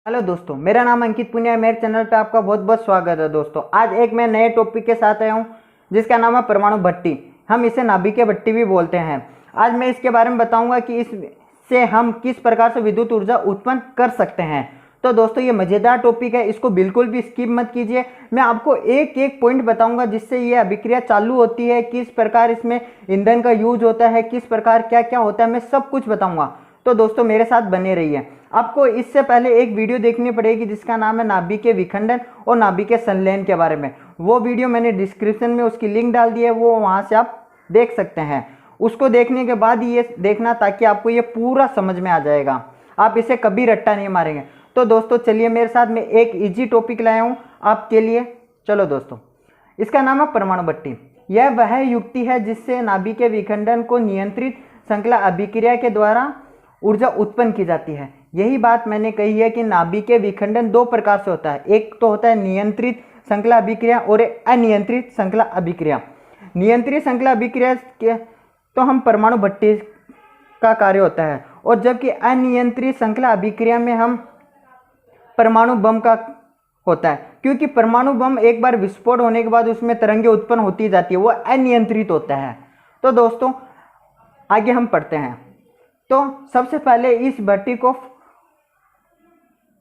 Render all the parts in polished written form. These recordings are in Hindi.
हेलो दोस्तों, मेरा नाम अंकित पुनिया है। मेरे चैनल पे आपका बहुत बहुत स्वागत है। दोस्तों आज एक मैं नए टॉपिक के साथ आया हूँ जिसका नाम है परमाणु भट्टी। हम इसे नाभिकीय भट्टी भी बोलते हैं। आज मैं इसके बारे में बताऊंगा कि इससे हम किस प्रकार से विद्युत ऊर्जा उत्पन्न कर सकते हैं। तो दोस्तों ये मज़ेदार टॉपिक है, इसको बिल्कुल भी स्किप मत कीजिए। मैं आपको एक एक पॉइंट बताऊंगा जिससे ये अभिक्रिया चालू होती है, किस प्रकार इसमें ईंधन का यूज होता है, किस प्रकार क्या क्या होता है, मैं सब कुछ बताऊंगा। तो दोस्तों मेरे साथ बने रहिए। आपको इससे पहले एक वीडियो देखनी पड़ेगी जिसका नाम है नाभिकीय विखंडन और नाभिकीय संलयन के बारे में। वो वीडियो मैंने डिस्क्रिप्शन में उसकी लिंक डाल दी है, वो वहाँ से आप देख सकते हैं। उसको देखने के बाद ये देखना ताकि आपको ये पूरा समझ में आ जाएगा, आप इसे कभी रट्टा नहीं मारेंगे। तो दोस्तों चलिए मेरे साथ, मैं एक ईजी टॉपिक लाया हूँ आपके लिए। चलो दोस्तों, इसका नाम है परमाणु भट्टी। यह वह युक्ति है जिससे नाभिकीय विखंडन को नियंत्रित श्रृंखला अभिक्रिया के द्वारा ऊर्जा उत्पन्न की जाती है। यही बात मैंने कही है कि नाभिकीय विखंडन दो प्रकार से होता है। एक तो होता है नियंत्रित श्रृंखला अभिक्रिया और एक अनियंत्रित श्रृंखला अभिक्रिया। नियंत्रित श्रृंखला अभिक्रिया के तो हम परमाणु भट्टी का कार्य होता है, और जबकि अनियंत्रित श्रृंखला अभिक्रिया में हम परमाणु बम का होता है। क्योंकि परमाणु बम एक बार विस्फोट होने के बाद उसमें तरंगें उत्पन्न होती जाती है, वो अनियंत्रित होता है। तो दोस्तों आगे हम पढ़ते हैं। तो सबसे पहले इस भट्टी को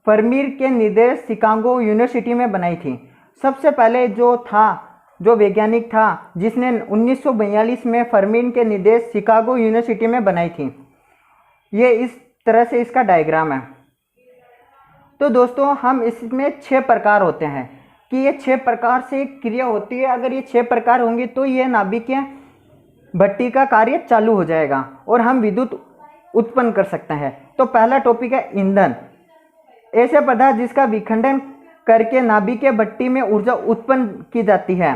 फर्मी के निर्देश शिकागो यूनिवर्सिटी में बनाई थी। सबसे पहले जो वैज्ञानिक था जिसने 1942 में फर्मी के निर्देश शिकागो यूनिवर्सिटी में बनाई थी। ये इस तरह से इसका डायग्राम है। तो दोस्तों हम इसमें 6 प्रकार होते हैं कि ये 6 प्रकार से क्रिया होती है। अगर ये 6 प्रकार होंगे तो ये नाभिकीय भट्टी का कार्य चालू हो जाएगा और हम विद्युत उत्पन्न कर सकते हैं। तो पहला टॉपिक है ईंधन। ऐसे पदार्थ जिसका विखंडन करके नाभिकीय भट्टी में ऊर्जा उत्पन्न की जाती है।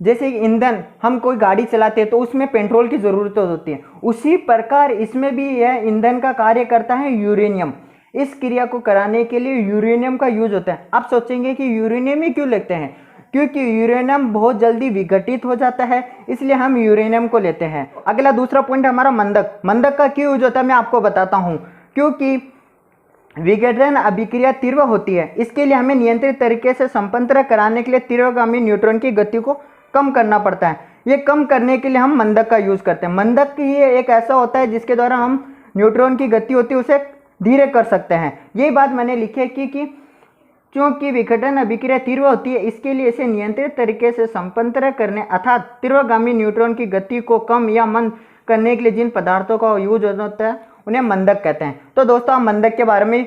जैसे ईंधन, हम कोई गाड़ी चलाते हैं तो उसमें पेट्रोल की ज़रूरत होती है, उसी प्रकार इसमें भी यह ईंधन का कार्य करता है यूरेनियम। इस क्रिया को कराने के लिए यूरेनियम का यूज होता है। आप सोचेंगे कि यूरेनियम ही क्यों लेते हैं? क्योंकि यूरेनियम बहुत जल्दी विघटित हो जाता है, इसलिए हम यूरेनियम को लेते हैं। अगला दूसरा पॉइंट हमारा मंदक। मंदक का क्यों यूज होता है मैं आपको बताता हूँ। क्योंकि विघटन अभिक्रिया तीव्र होती है, इसके लिए हमें नियंत्रित तरीके से संपन्न कराने के लिए तीव्रगामी न्यूट्रॉन की गति को कम करना पड़ता है। ये कम करने के लिए हम मंदक का यूज करते हैं। मंदक ही एक ऐसा होता है जिसके द्वारा हम न्यूट्रॉन की गति होती है उसे धीरे कर सकते हैं। यही बात मैंने लिखी है कि क्योंकि विघटन अभिक्रिया तीव्र होती है, इसके लिए इसे नियंत्रित तरीके से संपन्न करने अर्थात तीव्रगामी न्यूट्रॉन की गति को कम या मंद करने के लिए जिन पदार्थों का यूज होता है उन्हें मंदक कहते हैं। तो दोस्तों हम मंदक के बारे में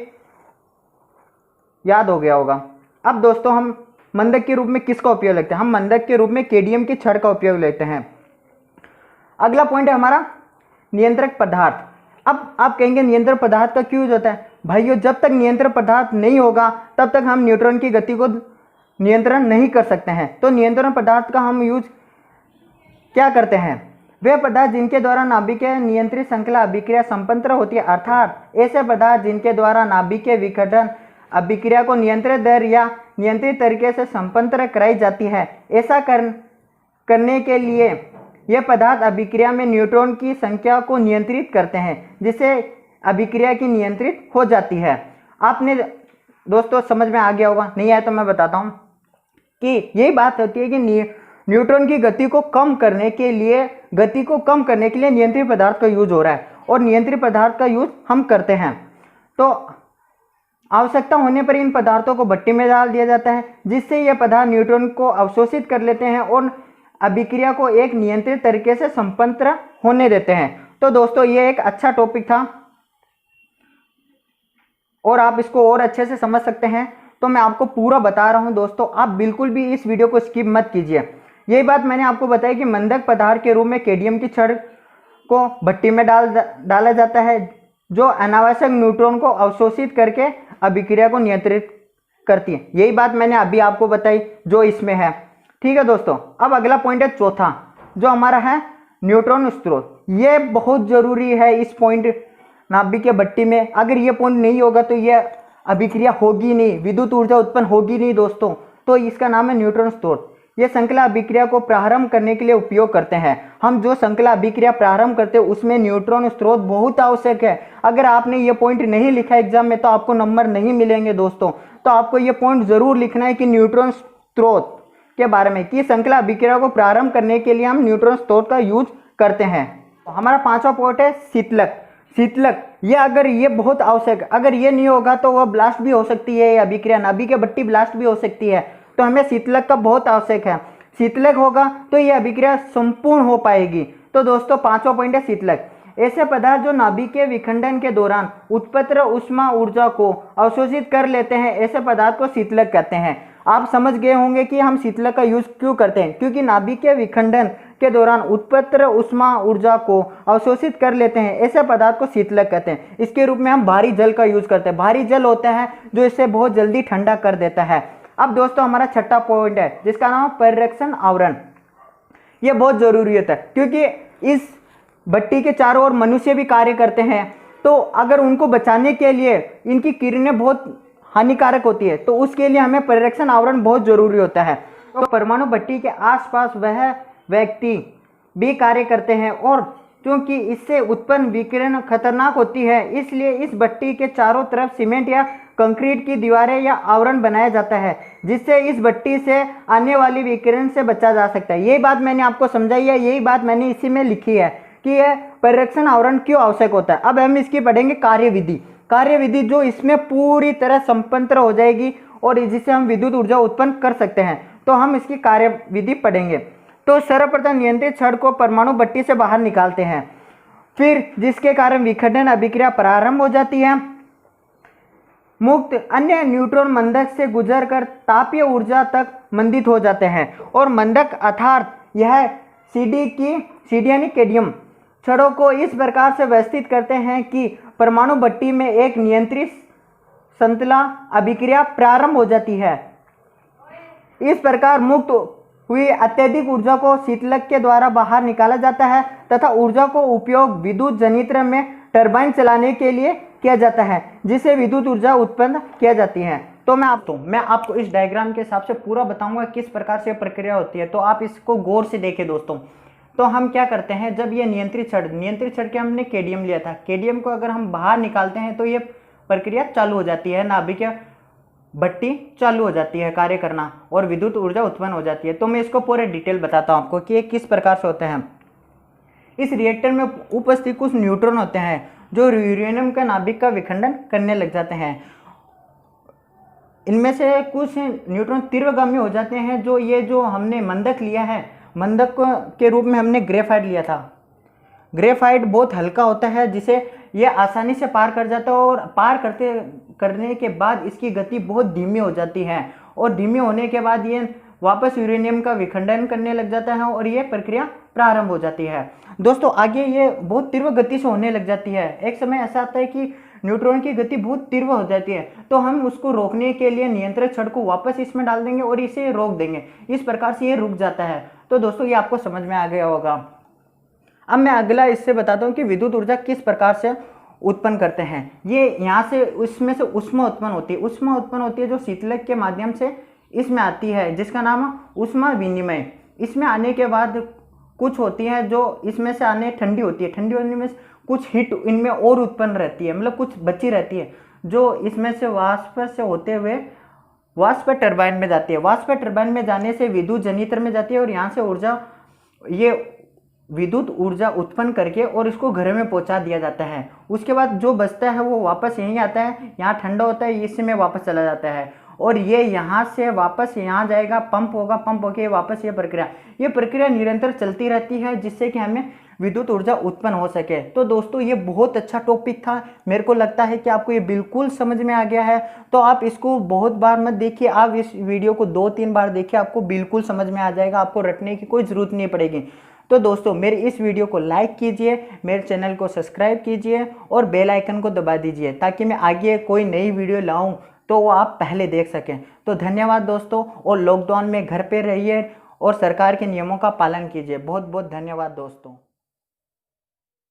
याद हो गया होगा। अब दोस्तों हम मंदक के रूप में किसका उपयोग लेते हैं? हम मंदक के रूप में केडियम की छड़ का उपयोग लेते हैं। अगला पॉइंट है हमारा नियंत्रक पदार्थ। अब आप कहेंगे नियंत्रण पदार्थ का क्यों यूज होता है? भाइयों, जब तक नियंत्रण पदार्थ नहीं होगा तब तक हम न्यूट्रॉन की गति को नियंत्रण नहीं कर सकते हैं। तो नियंत्रण पदार्थ का हम यूज क्या करते हैं? वे पदार्थ जिनके द्वारा नाभिकीय नियंत्रित श्रृंखला अभिक्रिया संपन्न होती है, अर्थात ऐसे पदार्थ जिनके द्वारा नाभिकीय विघटन अभिक्रिया को नियंत्रित दर या नियंत्रित तरीके से संपन्न कराई जाती है। ऐसा करने के लिए ये पदार्थ अभिक्रिया में न्यूट्रॉन की संख्या को नियंत्रित करते हैं, जिससे अभिक्रिया की नियंत्रित हो जाती है। आपने दोस्तों समझ में आ गया होगा, नहीं आया तो मैं बताता हूँ कि यही बात होती है कि न्यूट्रॉन की गति को कम करने के लिए नियंत्रित पदार्थ का यूज हो रहा है, और नियंत्रित पदार्थ का यूज हम करते हैं। तो आवश्यकता होने पर इन पदार्थों को भट्टी में डाल दिया जाता है, जिससे यह पदार्थ न्यूट्रॉन को अवशोषित कर लेते हैं और अभिक्रिया को एक नियंत्रित तरीके से संपन्न होने देते हैं। तो दोस्तों ये एक अच्छा टॉपिक था और आप इसको और अच्छे से समझ सकते हैं, तो मैं आपको पूरा बता रहा हूं। दोस्तों आप बिल्कुल भी इस वीडियो को स्किप मत कीजिए। यही बात मैंने आपको बताई कि मंदक पदार्थ के रूप में केडियम की छड़ को भट्टी में डाला जाता है, जो अनावश्यक न्यूट्रॉन को अवशोषित करके अभिक्रिया को नियंत्रित करती है। यही बात मैंने अभी आपको बताई जो इसमें है। ठीक है दोस्तों, अब अगला पॉइंट है चौथा, जो हमारा है न्यूट्रॉन स्रोत। ये बहुत जरूरी है इस पॉइंट नाभिकीय भट्टी में। अगर ये पॉइंट नहीं होगा तो ये अभिक्रिया होगी नहीं, विद्युत ऊर्जा उत्पन्न होगी नहीं दोस्तों। तो इसका नाम है न्यूट्रॉन स्रोत। ये श्रृंखला अभिक्रिया को प्रारंभ करने के लिए उपयोग करते हैं। हम जो श्रृंखला अभिक्रिया प्रारंभ करते हैं उसमें न्यूट्रॉन स्रोत बहुत आवश्यक है। अगर आपने ये पॉइंट नहीं लिखा एग्जाम में तो आपको नंबर नहीं मिलेंगे दोस्तों। तो आपको ये पॉइंट जरूर लिखना है कि न्यूट्रॉन स्रोत के बारे में, कि श्रृंखला अभिक्रिया को प्रारंभ करने के लिए हम न्यूट्रॉन स्रोत का यूज करते हैं। तो हमारा पांचवा पॉइंट है शीतलक। शीतलक ये अगर ये बहुत आवश्यक है, अगर ये नहीं होगा तो वह ब्लास्ट भी हो सकती है, या अभिक्रिया नाभिक के भट्टी ब्लास्ट भी हो सकती है। तो हमें शीतलक का बहुत आवश्यक है। शीतलक होगा तो ये अभिक्रिया संपूर्ण हो पाएगी। तो दोस्तों पांचवा पॉइंट है शीतलक। ऐसे पदार्थ जो नाभिक के विखंडन के दौरान उत्पन्न ऊष्मा ऊर्जा को अवशोषित कर लेते हैं, ऐसे पदार्थ को शीतलक कहते हैं। आप समझ गए होंगे कि हम शीतलक का यूज क्यों करते हैं, क्योंकि नाभिक के विखंडन के दौरान उत्पन्न ऊष्मा ऊर्जा को अवशोषित कर लेते हैं, ऐसे पदार्थ को शीतलक कहते हैं। इसके रूप में हम भारी जल का यूज करते हैं। भारी जल होता है जो इसे बहुत जल्दी ठंडा कर देता है। अब दोस्तों हमारा छठा पॉइंट है जिसका नाम परिरक्षण आवरण। यह बहुत जरूरी होता है क्योंकि इस भट्टी के चारों ओर मनुष्य भी कार्य करते हैं। तो अगर उनको बचाने के लिए इनकी किरणें बहुत हानिकारक होती है, तो उसके लिए हमें परिरक्षण आवरण बहुत जरूरी होता है। तो परमाणु भट्टी के आसपास वह व्यक्ति भी कार्य करते हैं, और क्योंकि इससे उत्पन्न विकिरण खतरनाक होती है, इसलिए इस भट्टी के चारों तरफ सीमेंट या कंक्रीट की दीवारें या आवरण बनाया जाता है, जिससे इस भट्टी से आने वाली विकिरण से बचा जा सकता है। यही बात मैंने आपको समझाई है, यही बात मैंने इसी में लिखी है कि यह परिरक्षण आवरण क्यों आवश्यक होता है। अब हम इसकी पढ़ेंगे कार्यविधि। कार्यविधि जो इसमें पूरी तरह संपन्न हो जाएगी और जिससे हम विद्युत ऊर्जा उत्पन्न कर सकते हैं। तो हम इसकी कार्यविधि पढ़ेंगे। तो सर्वप्रथम नियंत्रित छड़ को परमाणु भट्टी से बाहर निकालते हैं, फिर जिसके कारण विखंडन अभिक्रिया प्रारंभ हो जाती है। मुक्त अन्य न्यूट्रॉन मंदक से गुजरकर तापीय ऊर्जा तक मंदित हो जाते हैं, और मंदक अर्थात यह CD यानी कैडियम छड़ों को इस प्रकार से व्यवस्थित करते हैं कि परमाणु भट्टी में एक नियंत्रित श्रृंखला अभिक्रिया प्रारंभ हो जाती है। इस प्रकार मुक्त हुई अत्यधिक ऊर्जा को शीतलक के द्वारा बाहर निकाला जाता है तथा ऊर्जा को उपयोग विद्युत जनित्र में टरबाइन चलाने के लिए किया जाता है, जिससे विद्युत ऊर्जा उत्पन्न किया जाती है। तो मैं आपको इस डायग्राम के हिसाब से पूरा बताऊंगा किस प्रकार से प्रक्रिया होती है। तो आप इसको गौर से देखें दोस्तों। तो हम क्या करते हैं, जब ये नियंत्रित छड़ के हमने कैडियम लिया था, कैडियम को अगर हम बाहर निकालते हैं तो ये प्रक्रिया चालू हो जाती है, नाभिक भट्टी चालू हो जाती है कार्य करना, और विद्युत ऊर्जा उत्पन्न हो जाती है। तो मैं इसको पूरे डिटेल बताता हूँ आपको कि ये किस प्रकार से होते हैं। इस रिएक्टर में उपस्थित कुछ न्यूट्रॉन होते हैं जो यूरेनियम का नाभिक का विखंडन करने लग जाते हैं। इनमें से कुछ न्यूट्रॉन तीव्रगामी हो जाते हैं। जो हमने मंदक लिया है, मंदक के रूप में हमने ग्रेफाइट लिया था। ग्रेफाइट बहुत हल्का होता है जिसे यह आसानी से पार कर जाता है, और पार करने के बाद इसकी गति बहुत धीमी हो जाती है, और धीमी होने के बाद ये वापस यूरेनियम का विखंडन करने लग जाता है और ये प्रक्रिया प्रारंभ हो जाती है। दोस्तों आगे ये बहुत तीव्र गति से होने लग जाती है। एक समय ऐसा आता है कि न्यूट्रॉन की गति बहुत तीव्र हो जाती है, तो हम उसको रोकने के लिए नियंत्रित छड़ को वापस इसमें डाल देंगे और इसे रोक देंगे। इस प्रकार से ये रुक जाता है। तो दोस्तों ये आपको समझ में आ गया होगा। अब मैं अगला इससे बताता हूँ कि विद्युत ऊर्जा किस प्रकार से उत्पन्न करते हैं। ये यहाँ से उसमें से ऊष्मा उत्पन्न होती है। ऊष्मा उत्पन्न होती है जो शीतलक के माध्यम से इसमें आती है, जिसका नाम है ऊष्मा विनिमय। इसमें आने के बाद कुछ होती है जो इसमें से आने ठंडी होती है। ठंडी होने में कुछ हीट इनमें और उत्पन्न रहती है, मतलब कुछ बची रहती है, जो इसमें से वाष्प से होते हुए वाष्प टरबाइन में जाती है। वाष्प टरबाइन में जाने से विद्युत जनित्र में जाती है, और यहाँ से ऊर्जा ये विद्युत ऊर्जा उत्पन्न करके और इसको घर में पहुंचा दिया जाता है। उसके बाद जो बचता है वो वापस यहीं आता है, यहाँ ठंडा होता है, इसमें वापस चला जाता है, और ये यहाँ से वापस यहाँ जाएगा, पंप होगा, पंप होके वापस ये प्रक्रिया निरंतर चलती रहती है, जिससे कि हमें विद्युत ऊर्जा उत्पन्न हो सके। तो दोस्तों ये बहुत अच्छा टॉपिक था। मेरे को लगता है कि आपको ये बिल्कुल समझ में आ गया है। तो आप इसको बहुत बार मत देखिए, आप इस वीडियो को 2-3 बार देखिए, आपको बिल्कुल समझ में आ जाएगा। आपको रटने की कोई ज़रूरत नहीं पड़ेगी। तो दोस्तों मेरे इस वीडियो को लाइक कीजिए, मेरे चैनल को सब्सक्राइब कीजिए और बेल आइकन को दबा दीजिए, ताकि मैं आगे कोई नई वीडियो लाऊं तो वो आप पहले देख सकें। तो धन्यवाद दोस्तों, और लॉकडाउन में घर पे रहिए और सरकार के नियमों का पालन कीजिए। बहुत बहुत धन्यवाद दोस्तों।